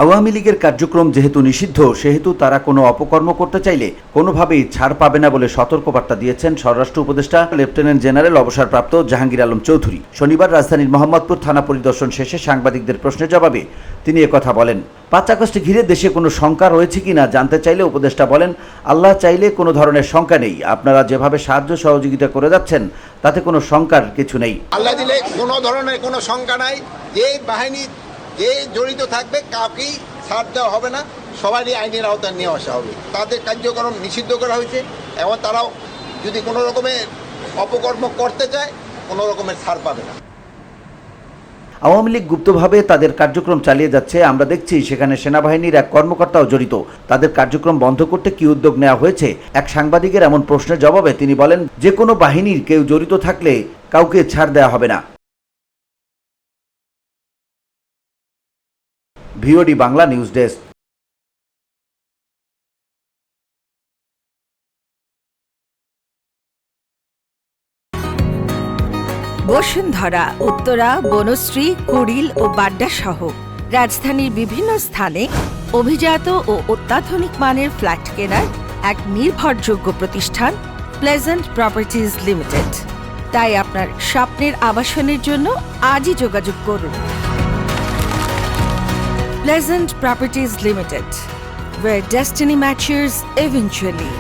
আওয়ামী লীগের কার্যক্রম যেহেতু নিষিদ্ধ, সেহেতু তারা কোনো অপকর্ম করতে চাইলে কোনোভাবেই ছাড় পাবে না বলে সতর্কবার্তা দিয়েছেন স্বরাষ্ট্র উপদেষ্টা লেফটেন্যান্ট জেনারেল অবসরপ্রাপ্ত জাহাঙ্গীর আলম চৌধুরী। শনিবার রাজধানীর মোহাম্মদপুর থানা পরিদর্শন শেষে সাংবাদিকদের প্রশ্নের জবাবে তিনি একথা বলেন। ৫ আগস্টে ঘিরে দেশে কোনো শঙ্কা রয়েছে কিনা জানতে চাইলে উপদেষ্টা বলেন, আল্লাহ চাইলে কোনো ধরনের শঙ্কা নেই। আপনারা যেভাবে সাহায্য সহযোগিতা করে যাচ্ছেন তাতে কোনো শঙ্কার কিছু নেই। আল্লাহ দিলে কোনো ধরনের কোনো শঙ্কা নাই। যে বাহিনী যে জড়িত থাকবে কাউকেই ছাড় দেওয়া হবে না, সবারই আইনের আওতায় নিয়ে আসা হবে। তাদের কার্যক্রম নিষিদ্ধ করা হয়েছে এবং তারাও যদি কোনো রকমের অপকর্ম করতে চায় কোনো রকমের ছাড় পাবে না। আওয়ামী লীগ গুপ্তভাবে তাদের কার্যক্রম চালিয়ে যাচ্ছে। আমরা দেখছি সেখানে সেনাবাহিনীর এক কর্মকর্তাও জড়িত। তাদের কার্যক্রম বন্ধ করতে কি উদ্যোগ নেওয়া হয়েছে? এক সাংবাদিকের এমন প্রশ্নের জবাবে তিনি বলেন, যে কোনো বাহিনীর কেউ জড়িত থাকলে কাউকে ছাড় দেওয়া হবে না। VOD Bangla news desk. Bashundhara, Uttara, Banasree, Kuril ও বাড্ডা সহ রাজধানীর বিভিন্ন স্থানে অভিজাত ও অত্যাধুনিক মানের ফ্ল্যাট কেনার এক নির্ভরযোগ্য প্রতিষ্ঠান প্লেজেন্ট প্রপার্টিজ লিমিটেড। তাই আপনার স্বপ্নের আবাসনের জন্য আজই যোগাযোগ করুন। Pleasant Properties Limited, where destiny matches eventually.